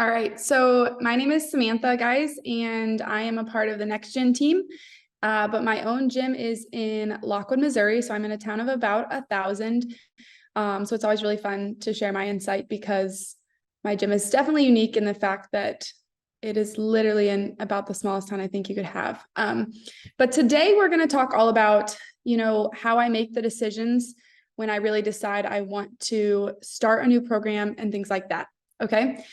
All right, so my name is Samantha, guys, and I am a part of the Next Gen team. But my own gym is in Lockwood, Missouri, so I'm in a town of about 1,000. So it's always really fun to share my insight because my gym is definitely unique in the fact that it is literally in about the smallest town I think you could have. But today we're going to talk all about, how I make the decisions when I really decide I want to start a new program and things like that. Okay.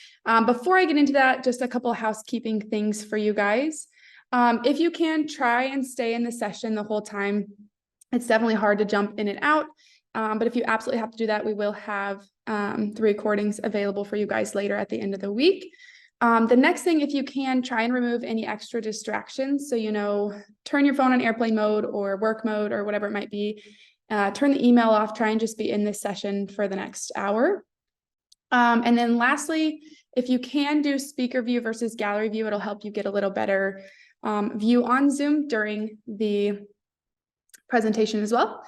Before I get into that, just a couple of housekeeping things for you guys. If you can, try and stay in the session the whole time. It's definitely hard to jump in and out. But if you absolutely have to do that, we will have the recordings available for you guys later at the end of the week. The next thing, if you can, try and remove any extra distractions. So, turn your phone on airplane mode or work mode or whatever it might be. Turn the email off. Try and just be in this session for the next hour. And then lastly, if you can do speaker view versus gallery view, it'll help you get a little better view on Zoom during the presentation as well.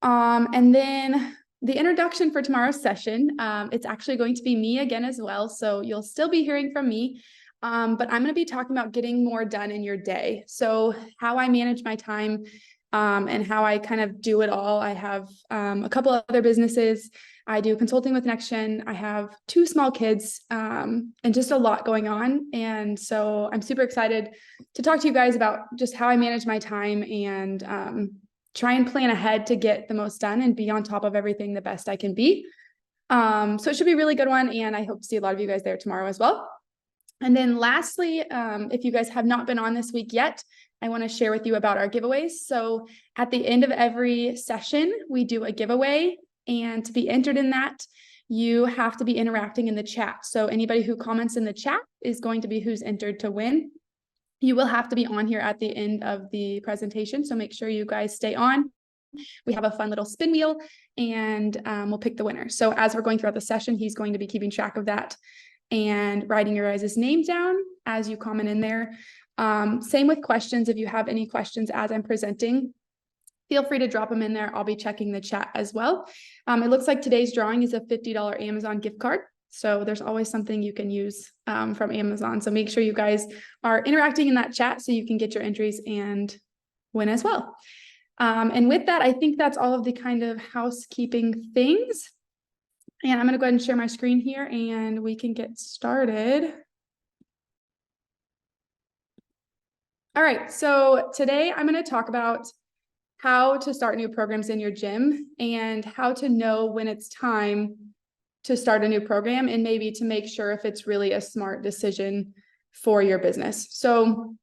And then the introduction for tomorrow's session, it's actually going to be me again as well. So you'll still be hearing from me, but I'm going to be talking about getting more done in your day. So how I manage my time and how I kind of do it all. I have a couple of other businesses. I do consulting with NextGen. I have 2 small kids and just a lot going on. And so I'm super excited to talk to you guys about just how I manage my time and try and plan ahead to get the most done and be on top of everything the best I can be. So it should be a really good one. And I hope to see a lot of you guys there tomorrow as well. And then lastly, if you guys have not been on this week yet, I want to share with you about our giveaways. So at the end of every session, we do a giveaway. And to be entered in that, you have to be interacting in the chat. So anybody who comments in the chat is going to be who's entered to win. You will have to be on here at the end of the presentation. So make sure you guys stay on. We have a fun little spin wheel and we'll pick the winner. So as we're going throughout the session, he's going to be keeping track of that and writing your guys' names down as you comment in there. Same with questions. If you have any questions as I'm presenting, feel free to drop them in there. I'll be checking the chat as well. It looks like today's drawing is a $50 Amazon gift card. So there's always something you can use from Amazon. So make sure you guys are interacting in that chat so you can get your entries and win as well. And with that, I think that's all of the kind of housekeeping things. And I'm going to go ahead and share my screen here and we can get started. All right, so today I'm going to talk about how to start new programs in your gym and how to know when it's time to start a new program and maybe to make sure if it's really a smart decision for your business. So,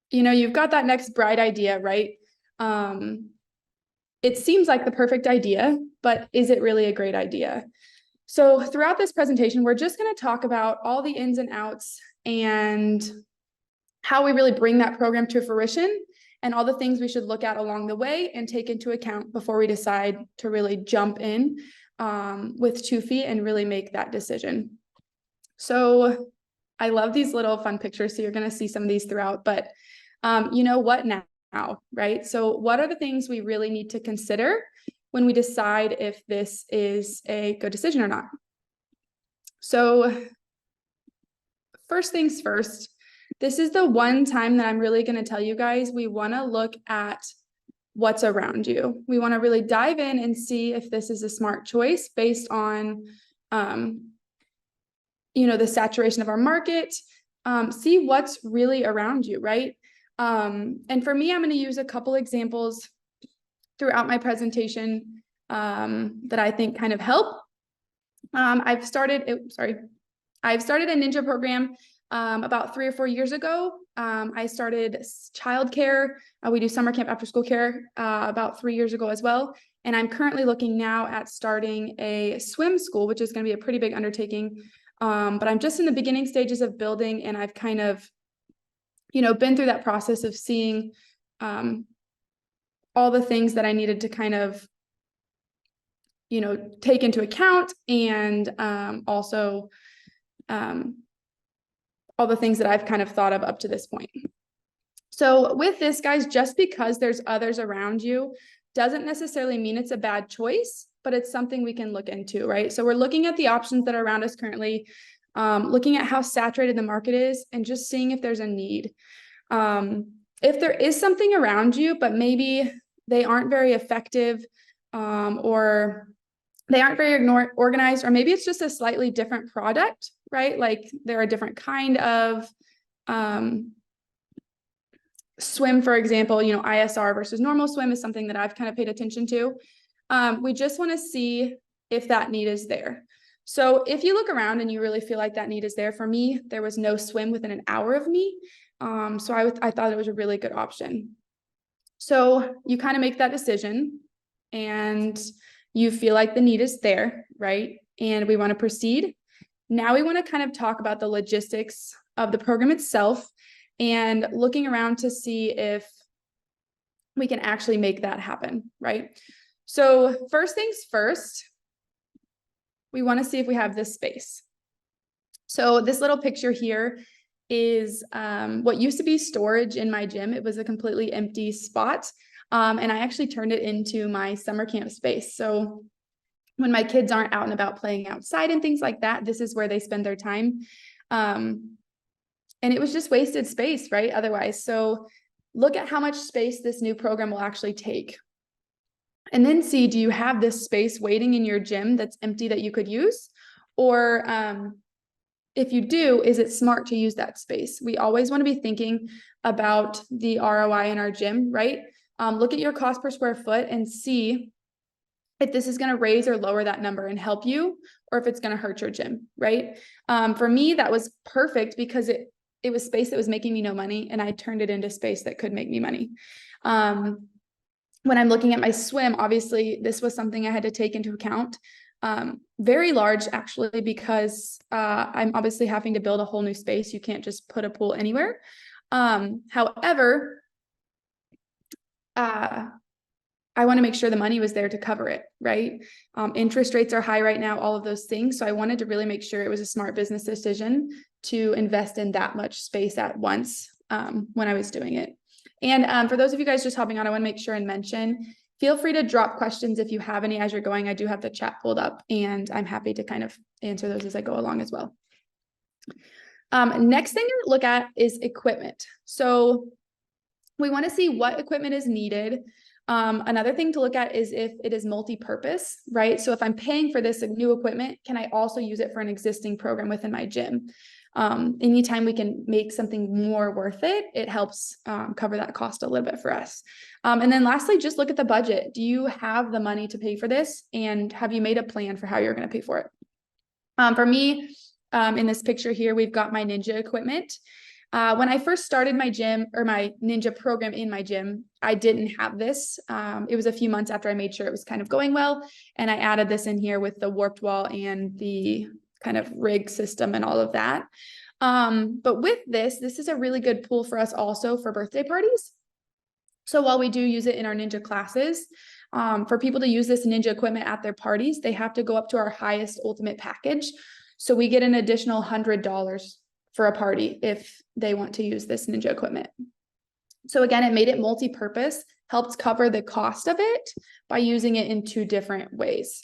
you've got that next bright idea, right? It seems like the perfect idea, but is it really a great idea? So throughout this presentation, we're just going to talk about all the ins and outs and how we really bring that program to fruition and all the things we should look at along the way and take into account before we decide to really jump in with 2 feet and really make that decision. So I love these little fun pictures. So you're going to see some of these throughout, but you know what now, right? So what are the things we really need to consider when we decide if this is a good decision or not? So first things first, this is the one time that I'm really going to tell you guys, we want to look at what's around you. We want to really dive in and see if this is a smart choice based on, the saturation of our market, see what's really around you, right? And for me, I'm going to use a couple examples throughout my presentation that I think kind of help. I've started a ninja program about 3 or 4 years ago. I started childcare. We do summer camp after school care about 3 years ago as well. And I'm currently looking now at starting a swim school, which is going to be a pretty big undertaking. But I'm just in the beginning stages of building, and I've kind of, been through that process of seeing all the things that I needed to kind of, take into account and also all the things that I've kind of thought of up to this point. So with this, guys, just because there's others around you doesn't necessarily mean it's a bad choice, but it's something we can look into, right? So we're looking at the options that are around us currently. looking at how saturated the market is and just seeing if there's a need. If there is something around you, but maybe they aren't very effective, or they aren't very organized, or maybe it's just a slightly different product, right? Like they're a different kind of swim, for example, ISR versus normal swim is something that I've kind of paid attention to. We just want to see if that need is there. So if you look around and you really feel like that need is there, for me, there was no swim within an hour of me. So I thought it was a really good option. So you kind of make that decision and you feel like the need is there, right? And we want to proceed. Now we want to kind of talk about the logistics of the program itself and looking around to see if we can actually make that happen, right? So first things first, we want to see if we have this space. So this little picture here is what used to be storage in my gym. It was a completely empty spot. And I actually turned it into my summer camp space. So when my kids aren't out and about playing outside and things like that, this is where they spend their time. And it was just wasted space, right? Otherwise. So look at how much space this new program will actually take. And then see, do you have this space waiting in your gym that's empty that you could use? Or if you do, is it smart to use that space? We always want to be thinking about the ROI in our gym, right? Look at your cost per square foot and see if this is going to raise or lower that number and help you, or if it's going to hurt your gym, right? For me, that was perfect because it was space that was making me no money, and I turned it into space that could make me money. When I'm looking at my swim, obviously, this was something I had to take into account. Very large, actually, because I'm obviously having to build a whole new space. You can't just put a pool anywhere. However, I want to make sure the money was there to cover it, right? Interest rates are high right now, all of those things. So I wanted to really make sure it was a smart business decision to invest in that much space at once when I was doing it. And for those of you guys just hopping on, I want to make sure and mention, feel free to drop questions if you have any as you're going. I do have the chat pulled up and I'm happy to kind of answer those as I go along as well. Next thing to look at is equipment. So we want to see what equipment is needed. Another thing to look at is if it is multi-purpose, right? So if I'm paying for this new equipment, can I also use it for an existing program within my gym? Anytime we can make something more worth it, it helps cover that cost a little bit for us. And then lastly, just look at the budget. Do you have the money to pay for this? And have you made a plan for how you're going to pay for it? For me, in this picture here, we've got my Ninja equipment. When I first started my gym or my Ninja program in my gym, I didn't have this. It was a few months after I made sure it was kind of going well. And I added this in here with the warped wall and the kind of rig system and all of that. But with this is a really good pool for us also for birthday parties. So while we do use it in our Ninja classes, for people to use this Ninja equipment at their parties, they have to go up to our highest ultimate package. So we get an additional $100 for a party if they want to use this Ninja equipment. So again, it made it multi-purpose, helped cover the cost of it by using it in two different ways.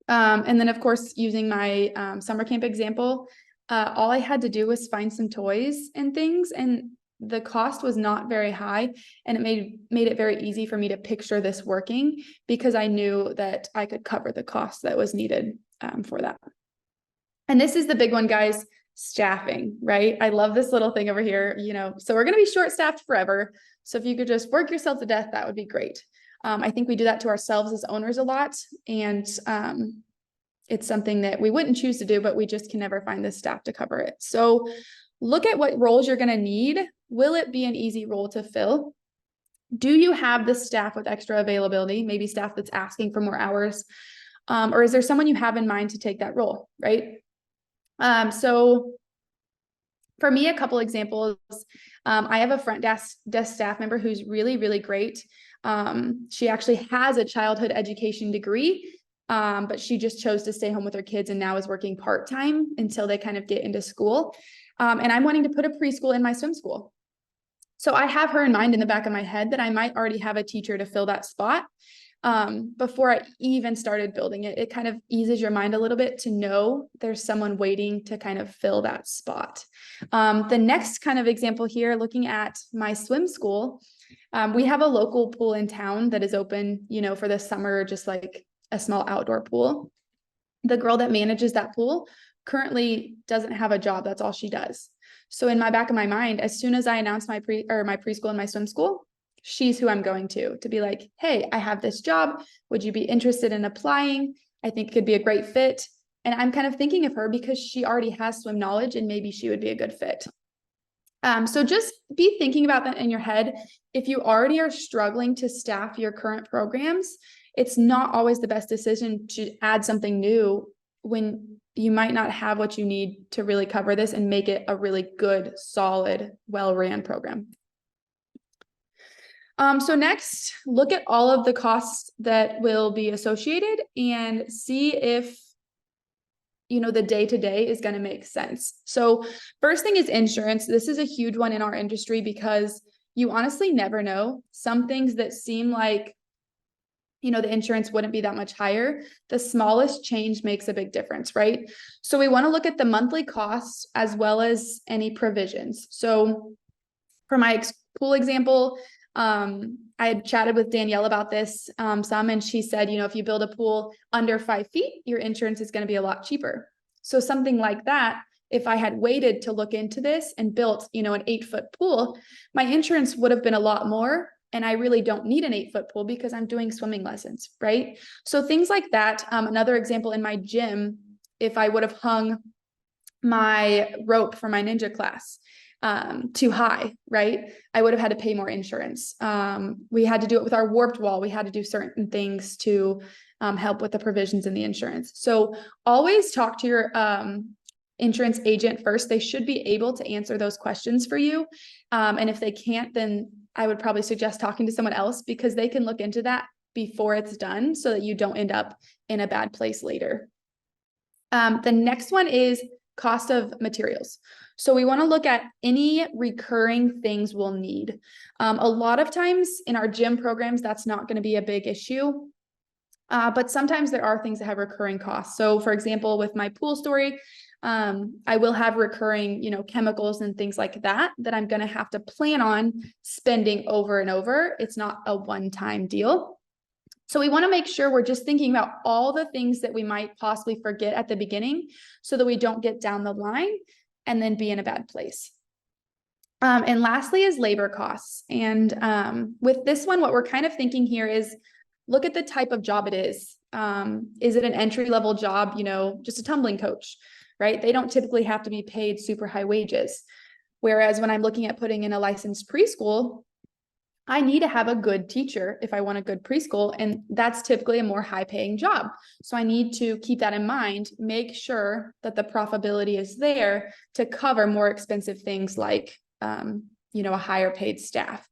And then of course, using my summer camp example, all I had to do was find some toys and things, and the cost was not very high, and it made it very easy for me to picture this working because I knew that I could cover the cost that was needed for that. And this is the big one, guys, staffing, right? I love this little thing over here, so we're going to be short-staffed forever. So if you could just work yourself to death, that would be great. I think we do that to ourselves as owners a lot, and it's something that we wouldn't choose to do, but we just can never find the staff to cover it. So look at what roles you're going to need. Will it be an easy role to fill? Do you have the staff with extra availability, maybe staff that's asking for more hours? Or is there someone you have in mind to take that role, right? So for me, a couple examples, I have a front desk staff member who's really, really great. She actually has a childhood education degree, but she just chose to stay home with her kids and now is working part-time until they kind of get into school. And I'm wanting to put a preschool in my swim school. So I have her in mind in the back of my head that I might already have a teacher to fill that spot. before I even started building it. It kind of eases your mind a little bit to know there's someone waiting to kind of fill that spot. The next kind of example here, looking at my swim school, we have a local pool in town that is open, for the summer, just like a small outdoor pool. The girl that manages that pool currently doesn't have a job. That's all she does. So in my back of my mind, as soon as I announce my preschool and my swim school, she's who I'm going to be like, hey, I have this job. Would you be interested in applying? I think it could be a great fit. And I'm kind of thinking of her because she already has swim knowledge and maybe she would be a good fit. So just be thinking about that in your head. If you already are struggling to staff your current programs, it's not always the best decision to add something new when you might not have what you need to really cover this and make it a really good, solid, well-ran program. So next, look at all of the costs that will be associated and see if the day-to-day is going to make sense. So first thing is insurance. This is a huge one in our industry because you honestly never know. Some things that seem like, the insurance wouldn't be that much higher. The smallest change makes a big difference, right? So we want to look at the monthly costs as well as any provisions. So for my pool example, I had chatted with Danielle about this some, and she said, if you build a pool under 5 feet, your insurance is going to be a lot cheaper. So something like that, if I had waited to look into this and built, an 8-foot pool, my insurance would have been a lot more. And I really don't need an 8-foot pool because I'm doing swimming lessons, right? So things like that. Another example in my gym, if I would have hung my rope for my ninja class too high, right? I would have had to pay more insurance. We had to do it with our warped wall. We had to do certain things to help with the provisions in the insurance. So always talk to your insurance agent first. They should be able to answer those questions for you. And if they can't, then I would probably suggest talking to someone else because they can look into that before it's done so that you don't end up in a bad place later. The next one is cost of materials. So we want to look at any recurring things we'll need. A lot of times in our gym programs, that's not going to be a big issue. But sometimes there are things that have recurring costs. So for example, with my pool story, I will have recurring, chemicals and things like that I'm going to have to plan on spending over and over. It's not a one-time deal. So we want to make sure we're just thinking about all the things that we might possibly forget at the beginning so that we don't get down the line and then be in a bad place. And lastly is labor costs. And with this one, what we're kind of thinking here is look at the type of job it is. Is it an entry-level job, just a tumbling coach, right? They don't typically have to be paid super high wages. Whereas when I'm looking at putting in a licensed preschool, I need to have a good teacher if I want a good preschool, and that's typically a more high-paying job. So I need to keep that in mind, make sure that the profitability is there to cover more expensive things like, a higher paid staff.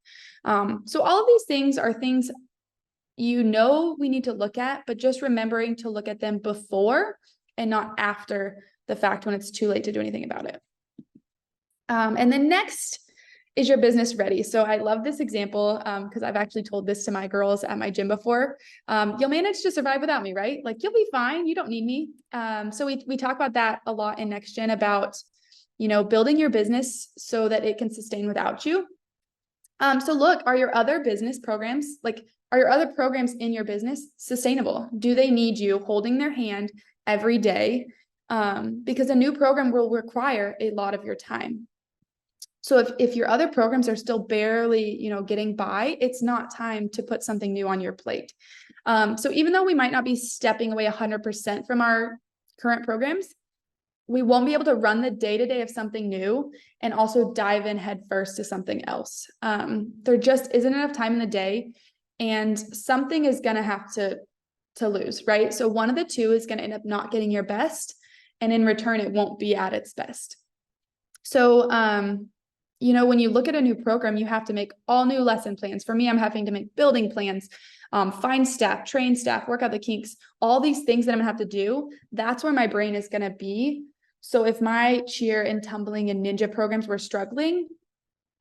So all of these things are things we need to look at, but just remembering to look at them before and not after the fact when it's too late to do anything about it. And then next, is your business ready? So I love this example because I've actually told this to my girls at my gym before. You'll manage to survive without me, right? Like you'll be fine. You don't need me. So we talk about that a lot in Next Gen about, building your business so that it can sustain without you. So look, are your other business programs, are your other programs in your business sustainable? Do they need you holding their hand every day? Because a new program will require a lot of your time. So if your other programs are still barely, getting by, it's not time to put something new on your plate. So even though we might not be stepping away 100% from our current programs, we won't be able to run the day-to-day of something new and also dive in head first to something else. There just isn't enough time in the day, and something is going to have to lose, right? So one of the two is going to end up not getting your best, and in return, it won't be at its best. So, when you look at a new program, you have to make all new lesson plans. For me, I'm having to make building plans, find staff, train staff, work out the kinks, all these things that I'm gonna have to do. That's where my brain is gonna be. So if my cheer and tumbling and ninja programs were struggling,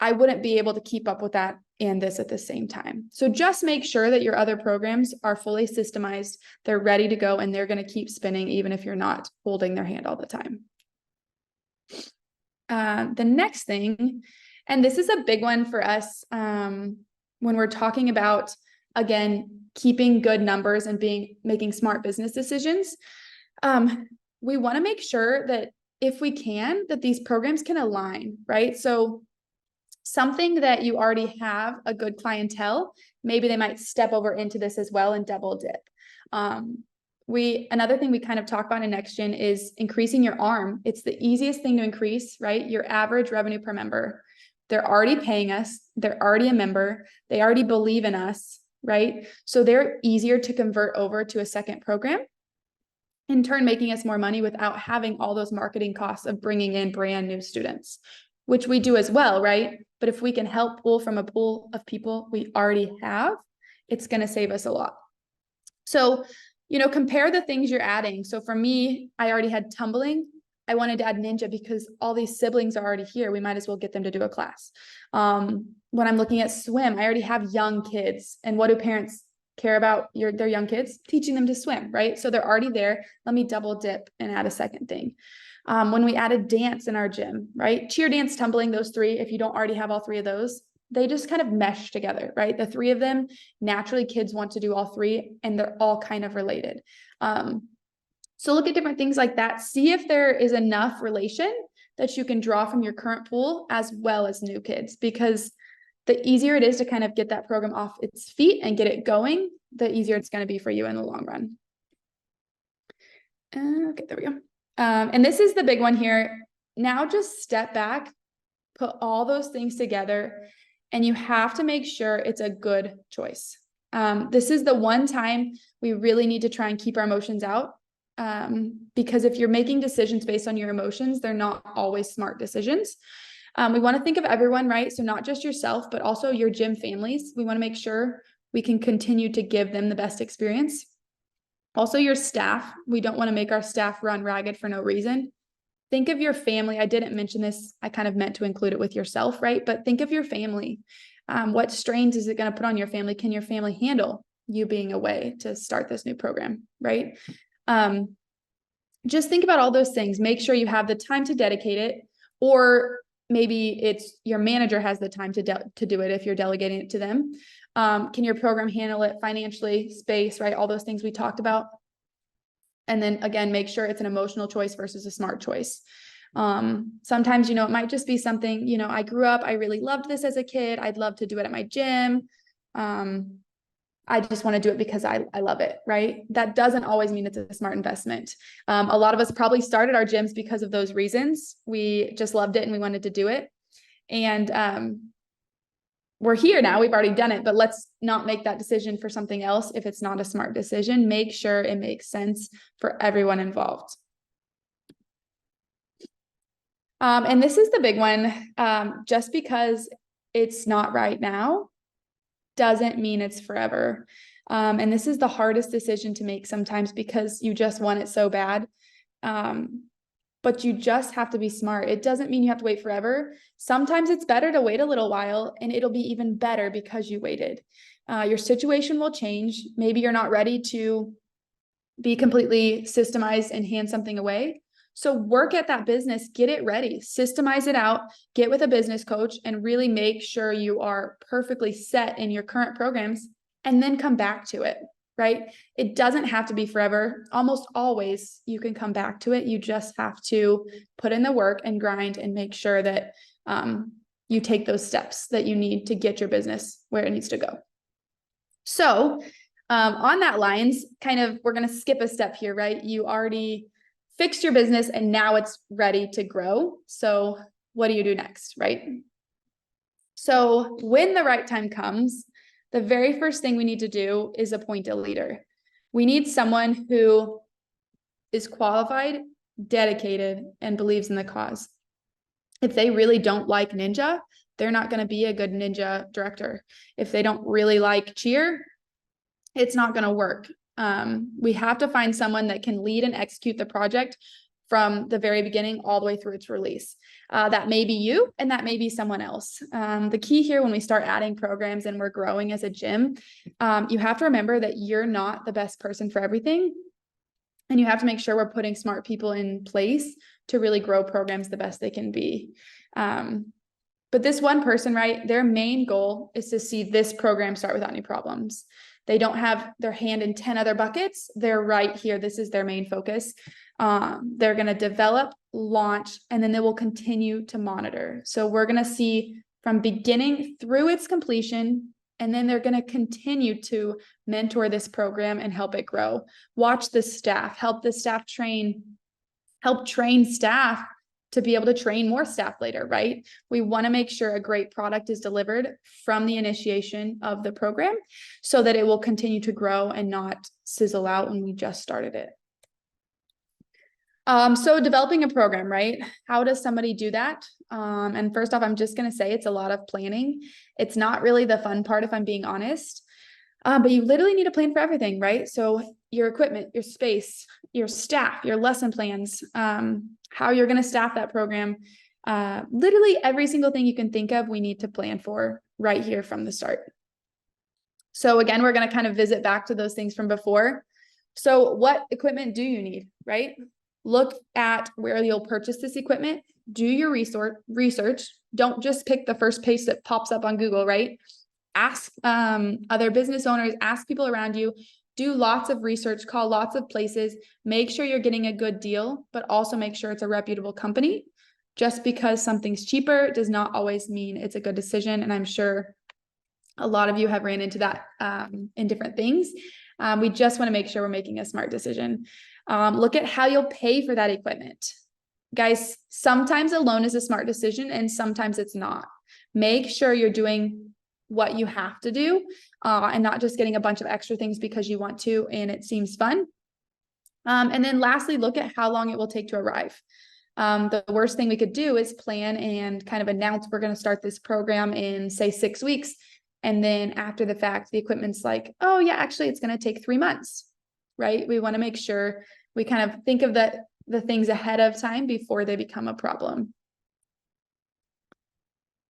I wouldn't be able to keep up with that and this at the same time. So just make sure that your other programs are fully systemized, they're ready to go, and they're going to keep spinning even if you're not holding their hand all the time. The next thing, and this is a big one for us when we're talking about, again, keeping good numbers and making smart business decisions. We want to make sure that if we can, that these programs can align, right? So something that you already have a good clientele, maybe they might step over into this as well and double dip. Another thing we kind of talk about in NextGen is increasing your ARM. It's the easiest thing to increase, right? Your average revenue per member. They're already paying us. They're already a member. They already believe in us, right? So they're easier to convert over to a second program, in turn making us more money without having all those marketing costs of bringing in brand new students, which we do as well, right? But if we can help pull from a pool of people we already have, it's going to save us a lot. So, compare the things you're adding. So for me, I already had tumbling. I wanted to add ninja because all these siblings are already here. We might as well get them to do a class. When I'm looking at swim, I already have young kids. And what do parents care about their young kids? Teaching them to swim, right? So they're already there. Let me double dip and add a second thing. When we added dance in our gym, right? Cheer, dance, tumbling, those three, if you don't already have all three of those, they just kind of mesh together, right? The three of them, naturally kids want to do all three, and they're all kind of related. So look at different things like that. See if there is enough relation that you can draw from your current pool as well as new kids, because the easier it is to kind of get that program off its feet and get it going, the easier it's going to be for you in the long run. Okay, there we go. And this is the big one here. Now just step back, put all those things together, and you have to make sure it's a good choice. This is the one time we really need to try and keep our emotions out, because if you're making decisions based on your emotions, they're not always smart decisions. We want to think of everyone, right? So not just yourself, but also your gym families. We want to make sure we can continue to give them the best experience. Also your staff. We don't want to make our staff run ragged for no reason. Think of your family. I didn't mention this. I kind of meant to include it with yourself, right? But think of your family. What strains is it going to put on your family? Can your family handle you being away to start this new program, right? Just think about all those things. Make sure you have the time to dedicate it, or maybe it's your manager has the time to do it if you're delegating it to them. Can your program handle it financially, space, right? All those things we talked about. And then again, make sure it's an emotional choice versus a smart choice. Sometimes, it might just be something, I grew up, I really loved this as a kid. I'd love to do it at my gym. I just want to do it because I love it, right? That doesn't always mean it's a smart investment. A lot of us probably started our gyms because of those reasons. We just loved it and we wanted to do it. And we're here now, we've already done it, but let's not make that decision for something else if it's not a smart decision. Make sure it makes sense for everyone involved. And this is the big one. Just because it's not right now doesn't mean it's forever. And this is the hardest decision to make sometimes because you just want it so bad. But you just have to be smart. It doesn't mean you have to wait forever. Sometimes it's better to wait a little while, and it'll be even better because you waited. Your situation will change. Maybe you're not ready to be completely systemized and hand something away. So work at that business, get it ready, systemize it out, get with a business coach, and really make sure you are perfectly set in your current programs, and then come back to it, right? It doesn't have to be forever. Almost always you can come back to it. You just have to put in the work and grind and make sure that you take those steps that you need to get your business where it needs to go. So on that lines, we're going to skip a step here, right? You already fixed your business and now it's ready to grow. So what do you do next, right? So when the right time comes, the very first thing we need to do is appoint a leader. We need someone who is qualified, dedicated, and believes in the cause. If they really don't like ninja, they're not going to be a good ninja director. If they don't really like cheer, it's not going to work. We have to find someone that can lead and execute the project from the very beginning all the way through its release. That may be you and that may be someone else. The key here when we start adding programs and we're growing as a gym, you have to remember that you're not the best person for everything. And you have to make sure we're putting smart people in place to really grow programs the best they can be. But this one person, right, their main goal is to see this program start without any problems. They don't have their hand in 10 other buckets. They're right here. This is their main focus. They're going to develop, launch, and then they will continue to monitor. So we're going to see from beginning through its completion, and then they're going to continue to mentor this program and help it grow. Watch the staff, help the staff train, help train staff to be able to train more staff later, right? We want to make sure a great product is delivered from the initiation of the program so that it will continue to grow and not sizzle out when we just started it. So developing a program, right? How does somebody do that? And first off, I'm just going to say it's a lot of planning. It's not really the fun part, if I'm being honest. But you literally need a plan for everything, right? So your equipment, your space, your staff, your lesson plans, how you're going to staff that program. Literally every single thing you can think of, we need to plan for right here from the start. So again, we're going to kind of visit back to those things from before. So what equipment do you need, right? Look at where you'll purchase this equipment. Do your research. Don't just pick the first page that pops up on Google, right? Ask other business owners, ask people around you, do lots of research, call lots of places, make sure you're getting a good deal, but also make sure it's a reputable company. Just because something's cheaper does not always mean it's a good decision. And I'm sure a lot of you have ran into that in different things. We just want to make sure we're making a smart decision. Look at how you'll pay for that equipment. Guys, sometimes a loan is a smart decision and sometimes it's not. Make sure you're doing what you have to do and not just getting a bunch of extra things because you want to and it seems fun. And then lastly, look at how long it will take to arrive. The worst thing we could do is plan and kind of announce we're going to start this program in, say, 6 weeks. And then after the fact, the equipment's like, oh yeah, actually it's going to take 3 months, right? We want to make sure we kind of think of the things ahead of time before they become a problem.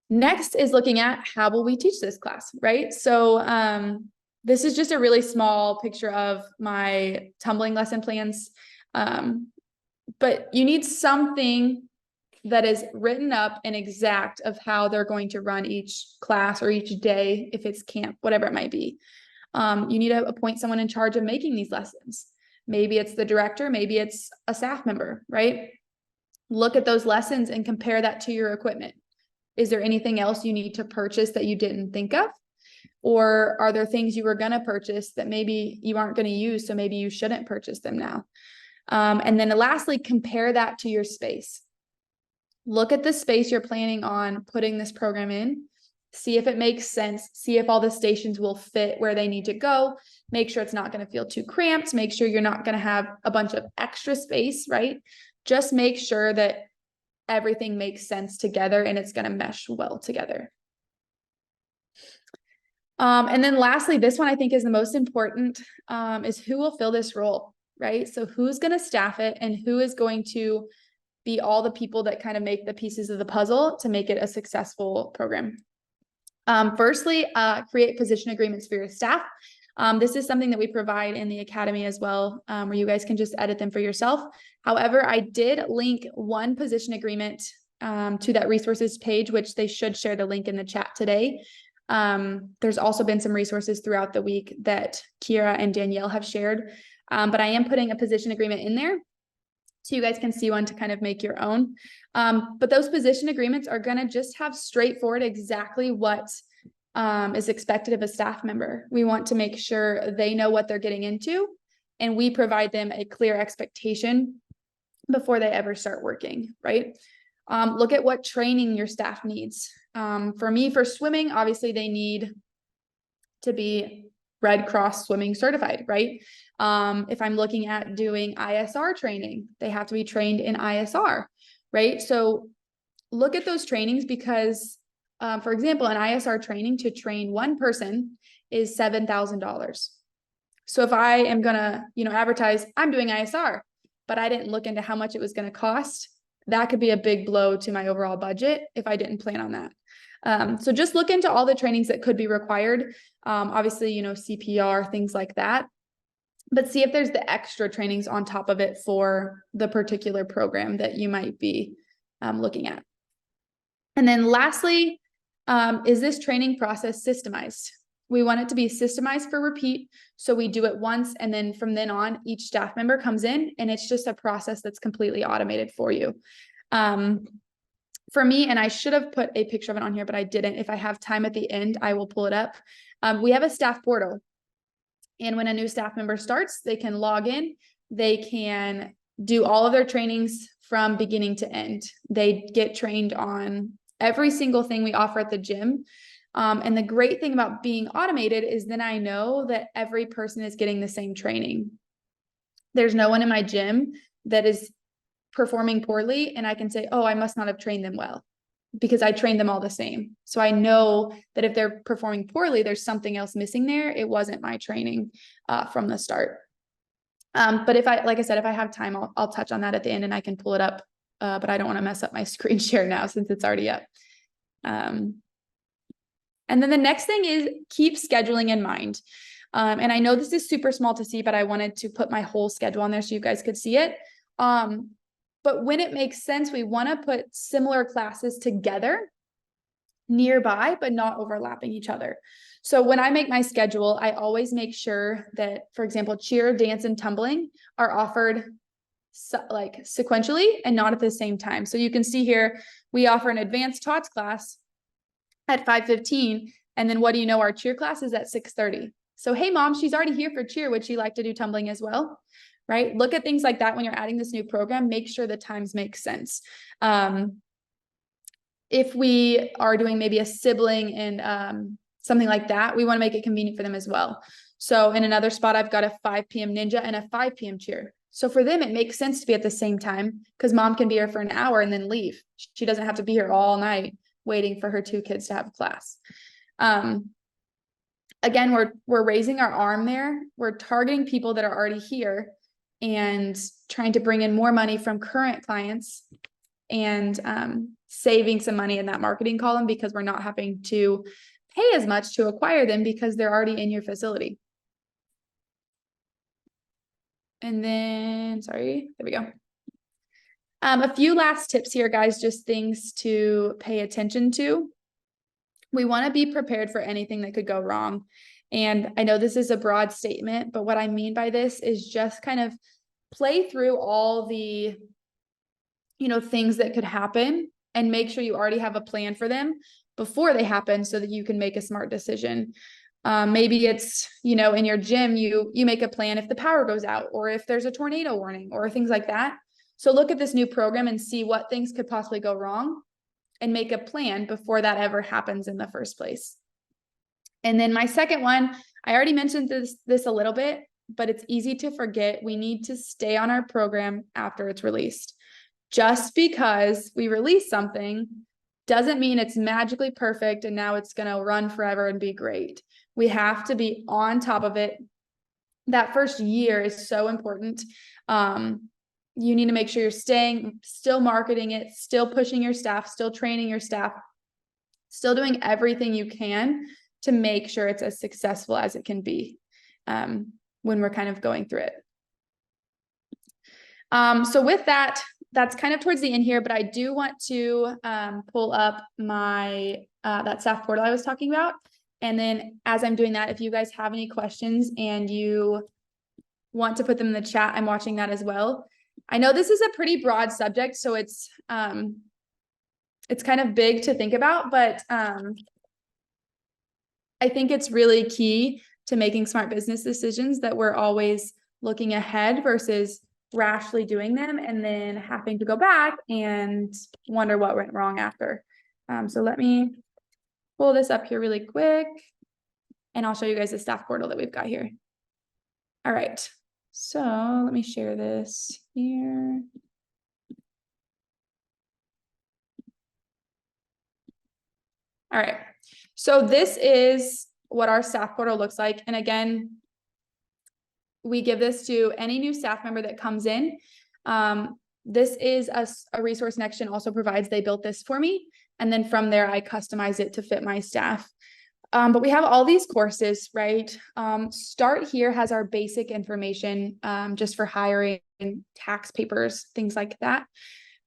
Next is looking at how will we teach this class, right? So this is just a really small picture of my tumbling lesson plans. But you need something that is written up and exact of how they're going to run each class or each day, if it's camp, whatever it might be. You need to appoint someone in charge of making these lessons. Maybe it's the director, maybe it's a staff member, right? Look at those lessons and compare that to your equipment. Is there anything else you need to purchase that you didn't think of? Or are there things you were going to purchase that maybe you aren't going to use, so maybe you shouldn't purchase them now? And then lastly, compare that to your space. Look at the space you're planning on putting this program in. See if it makes sense. See if all the stations will fit where they need to go. Make sure it's not going to feel too cramped. Make sure you're not going to have a bunch of extra space, right? Just make sure that everything makes sense together and it's going to mesh well together. And then lastly, this one I think is the most important, is who will fill this role, right? So who's going to staff it and who is going to be all the people that kind of make the pieces of the puzzle to make it a successful program. Firstly, create position agreements for your staff. This is something that we provide in the academy as well, where you guys can just edit them for yourself. However, I did link one position agreement to that resources page, which they should share the link in the chat today. There's also been some resources throughout the week that Kira and Danielle have shared, but I am putting a position agreement in there so you guys can see one to kind of make your own. But those position agreements are going to just have straightforward exactly what is expected of a staff member. We want to make sure they know what they're getting into, and we provide them a clear expectation before they ever start working, right? Look at what training your staff needs. For me, for swimming, obviously they need to be Red Cross swimming certified, right? If I'm looking at doing ISR training, they have to be trained in ISR, right? So look at those trainings because, for example, an ISR training to train one person is $7,000. So if I am gonna, advertise, I'm doing ISR, but I didn't look into how much it was going to cost, that could be a big blow to my overall budget if I didn't plan on that. So just look into all the trainings that could be required. Obviously, you know, CPR, things like that, but see if there's the extra trainings on top of it for the particular program that you might be looking at. And then lastly, is this training process systemized? We want it to be systemized for repeat. So we do it once, and then from then on, each staff member comes in and it's just a process that's completely automated for you. For me, and I should have put a picture of it on here, but I didn't. If I have time at the end, I will pull it up. We have a staff portal. And when a new staff member starts, they can log in, they can do all of their trainings from beginning to end. They get trained on every single thing we offer at the gym. And the great thing about being automated is then I know that every person is getting the same training. There's no one in my gym that is performing poorly and I can say, oh, I must not have trained them well, because I trained them all the same. So I know that if they're performing poorly, there's something else missing there. It wasn't my training from the start. But if like I said, if I have time, I'll touch on that at the end and I can pull it up. But I don't want to mess up my screen share now since it's already up. And then the next thing is keep scheduling in mind. And I know this is super small to see, but I wanted to put my whole schedule on there so you guys could see it. But when it makes sense, we want to put similar classes together nearby, but not overlapping each other. So when I make my schedule, I always make sure that, for example, cheer, dance, and tumbling are offered like sequentially and not at the same time. So you can see here, we offer an advanced tots class at 5:15. And then what do you know? Our cheer class is at 6:30. So, hey mom, she's already here for cheer. Would she like to do tumbling as well? Right? Look at things like that when you're adding this new program, make sure the times make sense. If we are doing maybe a sibling and something like that, we want to make it convenient for them as well. So in another spot, I've got a 5 p.m. ninja and a 5 p.m. cheer. So for them, it makes sense to be at the same time because mom can be here for an hour and then leave. She doesn't have to be here all night waiting for her 2 kids to have class. Again, we're raising our arm there. We're targeting people that are already here and trying to bring in more money from current clients and saving some money in that marketing column because we're not having to pay as much to acquire them because they're already in your facility. And then, sorry, there we go. A few last tips here, guys, just things to pay attention to. We want to be prepared for anything that could go wrong. And I know this is a broad statement, but what I mean by this is just kind of play through all the, things that could happen and make sure you already have a plan for them before they happen so that you can make a smart decision. Maybe it's, in your gym, you make a plan if the power goes out or if there's a tornado warning or things like that. So look at this new program and see what things could possibly go wrong and make a plan before that ever happens in the first place. And then my second one, I already mentioned this a little bit, but it's easy to forget. We need to stay on our program after it's released. Just because we release something doesn't mean it's magically perfect and now it's going to run forever and be great. We have to be on top of it. That first year is so important. You need to make sure you're still marketing it, still pushing your staff, still training your staff, still doing everything you can to make sure it's as successful as it can be when we're kind of going through it. So with that, that's kind of towards the end here, but I do want to pull up my that staff portal I was talking about. And then as I'm doing that, if you guys have any questions and you want to put them in the chat, I'm watching that as well. I know this is a pretty broad subject, so it's kind of big to think about, but I think it's really key to making smart business decisions that we're always looking ahead versus rashly doing them and then having to go back and wonder what went wrong after. So let me pull this up here really quick and I'll show you guys the staff portal that we've got here. All right. So let me share this here. All right. So this is what our staff portal looks like. And again, we give this to any new staff member that comes in. This is a resource NextGen also provides. They built this for me. And then from there, I customize it to fit my staff. But we have all these courses, right? Start Here has our basic information just for hiring, tax papers, things like that.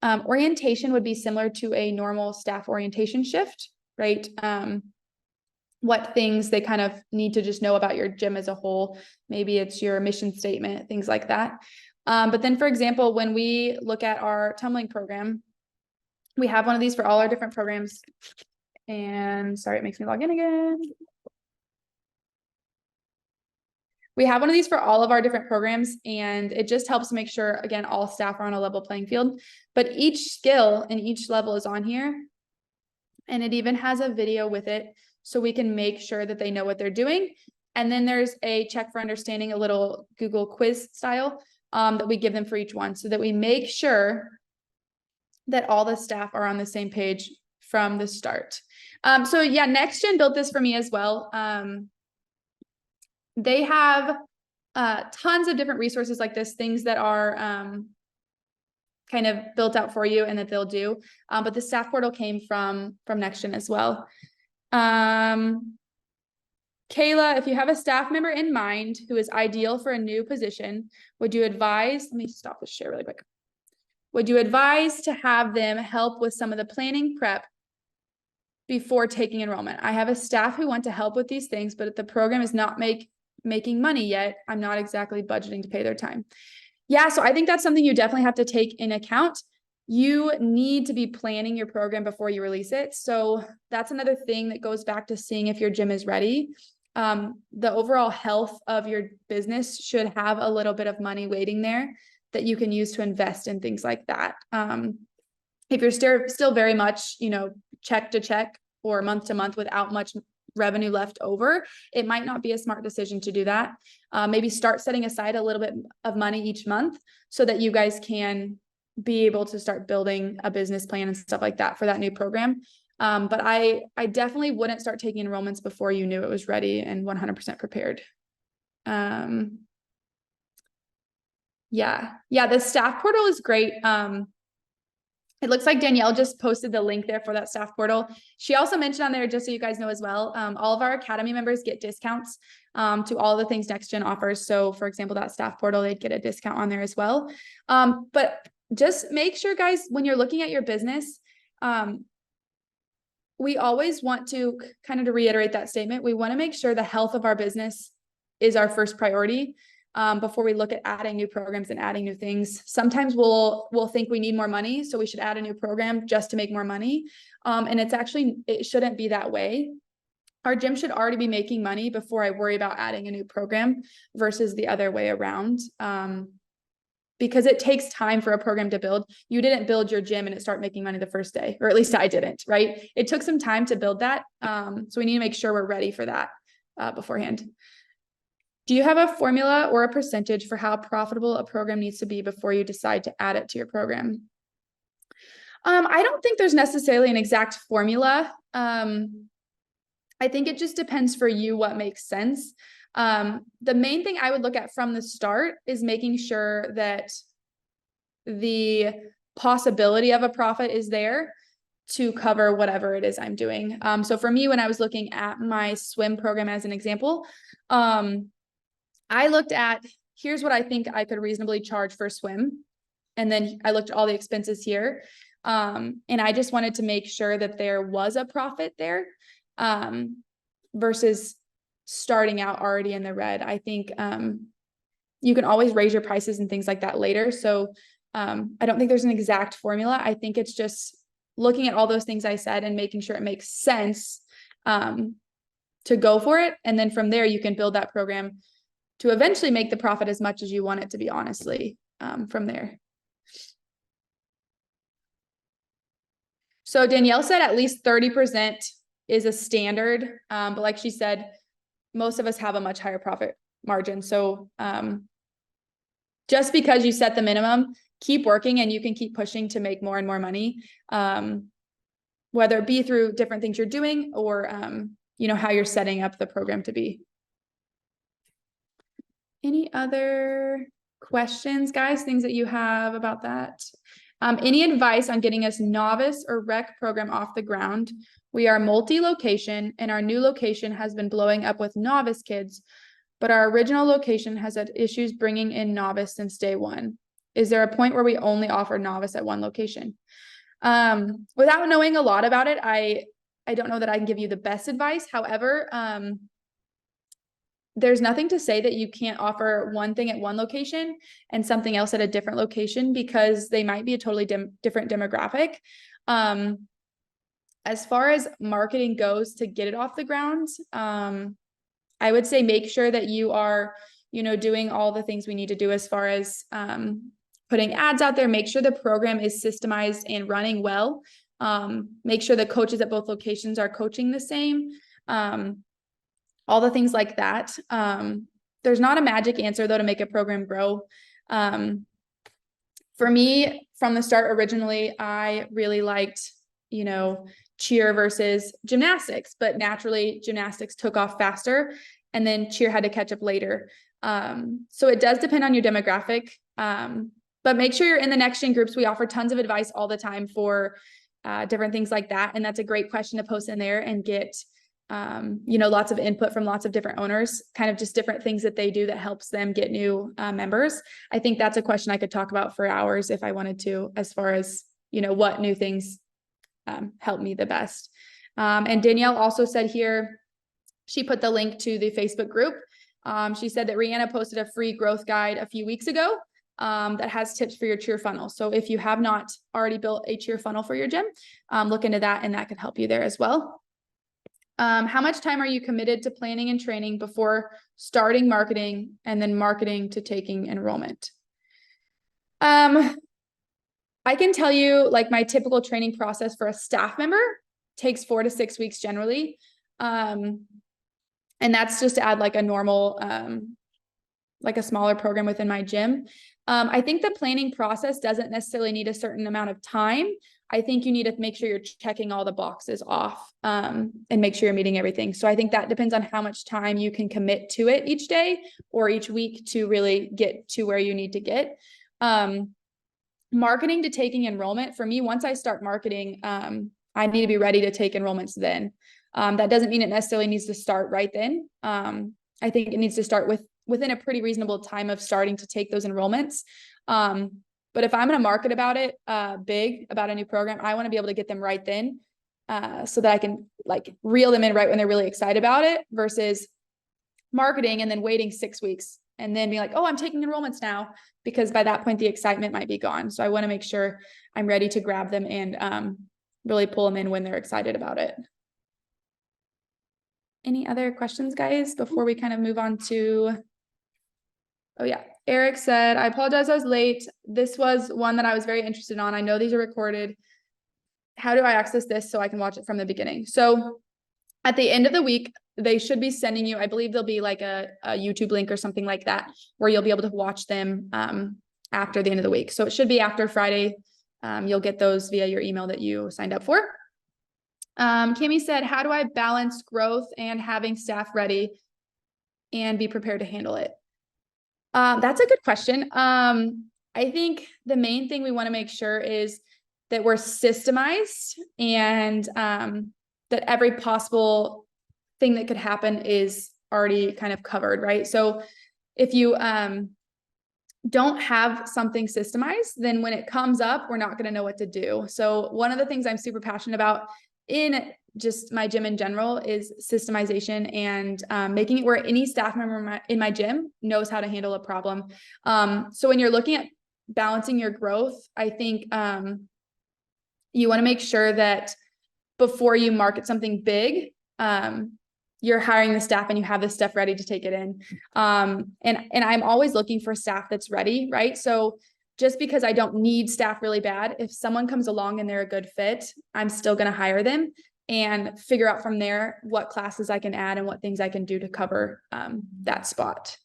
Orientation would be similar to a normal staff orientation shift, right? What things they kind of need to just know about your gym as a whole. Maybe it's your mission statement, things like that. But then, for example, when we look at our tumbling program, we have one of these for all our different programs. And sorry, it makes me log in again. We have one of these for all of our different programs, and it just helps make sure, again, all staff are on a level playing field. But each skill and each level is on here, and it even has a video with it, so we can make sure that they know what they're doing. And then there's a check for understanding, a little Google quiz style that we give them for each one, so that we make sure that all the staff are on the same page from the start. So yeah, NextGen built this for me as well. They have tons of different resources like this, things that are kind of built out for you and that they'll do. But the staff portal came from NextGen as well. Kayla, if you have a staff member in mind who is ideal for a new position, would you advise, let me stop this share really quick. Would you advise to have them help with some of the planning prep before taking enrollment? I have a staff who want to help with these things, but if the program is not making money yet, I'm not exactly budgeting to pay their time. Yeah, so I think that's something you definitely have to take in account. You need to be planning your program before you release it. So that's another thing that goes back to seeing if your gym is ready. The overall health of your business should have a little bit of money waiting there that you can use to invest in things like that. If you're still very much, check to check or month to month without much revenue left over, it might not be a smart decision to do that. Maybe start setting aside a little bit of money each month so that you guys can be able to start building a business plan and stuff like that for that new program. But I definitely wouldn't start taking enrollments before you knew it was ready and 100% prepared. Yeah, the staff portal is great. It looks like Danielle just posted the link there for that staff portal. She also mentioned on there, just so you guys know as well, all of our Academy members get discounts to all the things NextGen offers. So for example, that staff portal, they'd get a discount on there as well. But just make sure, guys, when you're looking at your business, we always want to kind of, to reiterate that statement, we want to make sure the health of our business is our first priority. Before we look at adding new programs and adding new things. Sometimes we'll think we need more money, so we should add a new program just to make more money. And it shouldn't be that way. Our gym should already be making money before I worry about adding a new program versus the other way around. Because it takes time for a program to build. You didn't build your gym and it started making money the first day, or at least I didn't, right? It took some time to build that. So we need to make sure we're ready for that beforehand. Do you have a formula or a percentage for how profitable a program needs to be before you decide to add it to your program? I don't think there's necessarily an exact formula. I think it just depends for you what makes sense. The main thing I would look at from the start is making sure that the possibility of a profit is there to cover whatever it is I'm doing. So for me, when I was looking at my swim program as an example, I looked at, here's what I think I could reasonably charge for swim. And then I looked at all the expenses here. And I just wanted to make sure that there was a profit there versus starting out already in the red. I think you can always raise your prices and things like that later. So I don't think there's an exact formula. I think it's just looking at all those things I said and making sure it makes sense to go for it. And then from there, you can build that program to eventually make the profit as much as you want it to be, honestly, from there. So Danielle said at least 30% is a standard, but like she said, most of us have a much higher profit margin. So just because you set the minimum, keep working and you can keep pushing to make more and more money, whether it be through different things you're doing or how you're setting up the program to be. Any other questions, guys, things that you have about that? Any advice on getting us novice or rec program off the ground? We are multi-location and our new location has been blowing up with novice kids, but our original location has had issues bringing in novice since day one. Is there a point where we only offer novice at one location? Without knowing a lot about it, I don't know that I can give you the best advice. However, there's nothing to say that you can't offer one thing at one location and something else at a different location, because they might be a totally different demographic. As far as marketing goes to get it off the ground, I would say make sure that you are, doing all the things we need to do as far as putting ads out there. Make sure the program is systemized and running well. Make sure the coaches at both locations are coaching the same. All the things like that. There's not a magic answer though to make a program grow. For me, from the start, originally, I really liked, cheer versus gymnastics, but naturally gymnastics took off faster and then cheer had to catch up later. So it does depend on your demographic, but make sure you're in the next gen groups. We offer tons of advice all the time for different things like that. And that's a great question to post in there and get lots of input from lots of different owners, kind of just different things that they do that helps them get new members. I think that's a question I could talk about for hours if I wanted to, as far as, what new things help me the best. And Danielle also said here, she put the link to the Facebook group. She said that Rihanna posted a free growth guide a few weeks ago that has tips for your cheer funnel. So if you have not already built a cheer funnel for your gym, look into that and that could help you there as well. How much time are you committed to planning and training before starting marketing and then marketing to taking enrollment? I can tell you, like, my typical training process for a staff member takes 4 to 6 weeks generally. And that's just to add like a normal, like a smaller program within my gym. I think the planning process doesn't necessarily need a certain amount of time. I think you need to make sure you're checking all the boxes off and make sure you're meeting everything. So I think that depends on how much time you can commit to it each day or each week to really get to where you need to get. Marketing to taking enrollment, for me, once I start marketing, I need to be ready to take enrollments then. That doesn't mean it necessarily needs to start right then. I think it needs to start within a pretty reasonable time of starting to take those enrollments. But if I'm going to market about it, big about a new program, I want to be able to get them right then, so that I can like reel them in right when they're really excited about it, versus marketing and then waiting 6 weeks and then being like, oh, I'm taking enrollments now, because by that point the excitement might be gone. So I want to make sure I'm ready to grab them and really pull them in when they're excited about it. Any other questions, guys, before we kind of move on to, oh yeah, Eric said, I apologize I was late. This was one that I was very interested on. I know these are recorded. How do I access this so I can watch it from the beginning? So at the end of the week, they should be sending you, I believe there'll be like a YouTube link or something like that, where you'll be able to watch them after the end of the week. So it should be after Friday. You'll get those via your email that you signed up for. Kimmy said, how do I balance growth and having staff ready and be prepared to handle it? That's a good question. I think the main thing we want to make sure is that we're systemized and that every possible thing that could happen is already kind of covered, right? So if you don't have something systemized, then when it comes up, we're not going to know what to do. So one of the things I'm super passionate about in just my gym in general is systemization and making it where any staff member in my gym knows how to handle a problem. So when you're looking at balancing your growth, I think you want to make sure that before you market something big, you're hiring the staff and you have the stuff ready to take it in. And I'm always looking for staff that's ready, right? So just because I don't need staff really bad, if someone comes along and they're a good fit, I'm still going to hire them and figure out from there what classes I can add and what things I can do to cover that spot.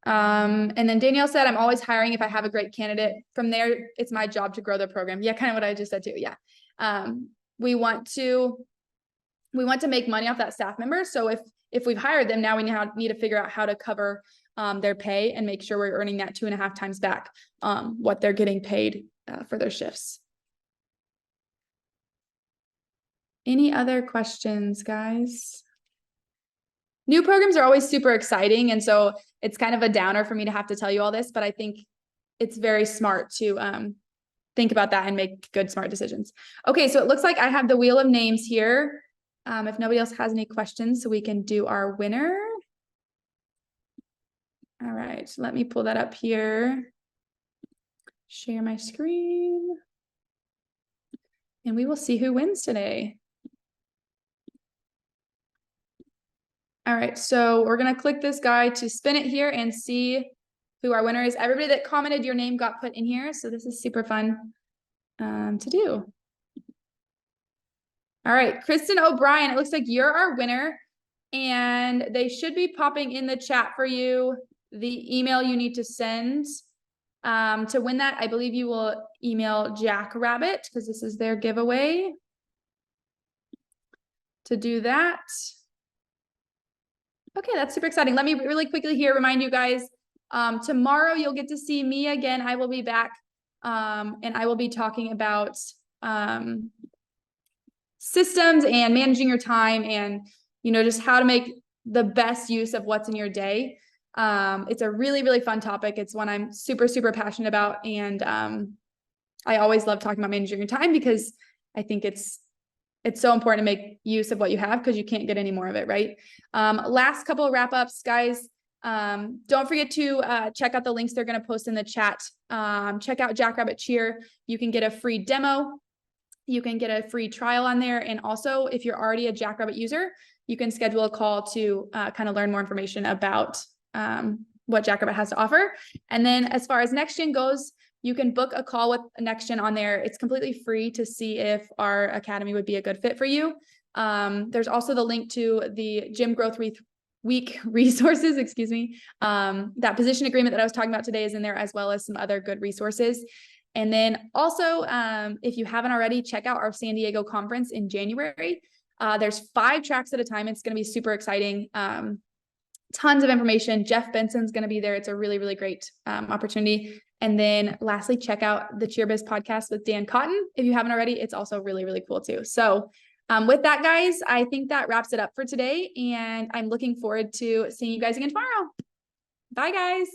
And then Danielle said, I'm always hiring if I have a great candidate. From there, it's my job to grow the program. Yeah, kind of what I just said too. Yeah. We want to make money off that staff member. So if we've hired them, now we need to figure out how to cover their pay and make sure we're earning that 2.5 times back what they're getting paid for their shifts. Any other questions, guys? New programs are always super exciting. And so it's kind of a downer for me to have to tell you all this, but I think it's very smart to think about that and make good, smart decisions. Okay, so it looks like I have the wheel of names here. If nobody else has any questions, so we can do our winner. All right, let me pull that up here. Share my screen. And we will see who wins today. All right, so we're gonna click this guy to spin it here and see who our winner is. Everybody that commented your name got put in here, so this is super fun to do. All right, Kristen O'Brien, it looks like you're our winner, and they should be popping in the chat for you the email you need to send to win that. I believe you will email Jackrabbit because this is their giveaway to do that. Okay, that's super exciting. Let me really quickly here remind you guys, tomorrow you'll get to see me again. I will be back and I will be talking about systems and managing your time and, you know, just how to make the best use of what's in your day. It's a really, really fun topic. It's one I'm super, super passionate about. And I always love talking about managing your time because I think it's so important to make use of what you have because you can't get any more of it, right? Last couple of wrap-ups, guys. Don't forget to check out the links they're going to post in the chat. Check out Jackrabbit Cheer. You can get a free demo. You can get a free trial on there. And also, if you're already a Jackrabbit user, you can schedule a call to kind of learn more information about what Jackrabbit has to offer. And then as far as NextGen goes, you can book a call with NextGen on there. It's completely free to see if our academy would be a good fit for you. There's also the link to the Gym Growth Week resources, excuse me. That position agreement that I was talking about today is in there, as well as some other good resources. And then also, if you haven't already, check out our San Diego conference in January. There's 5 tracks at a time. It's going to be super exciting. Tons of information. Jeff Benson's going to be there. It's a really, really great opportunity. And then lastly, check out the CheerBiz podcast with Dan Cotton. If you haven't already, it's also really, really cool too. So with that, guys, I think that wraps it up for today. And I'm looking forward to seeing you guys again tomorrow. Bye, guys.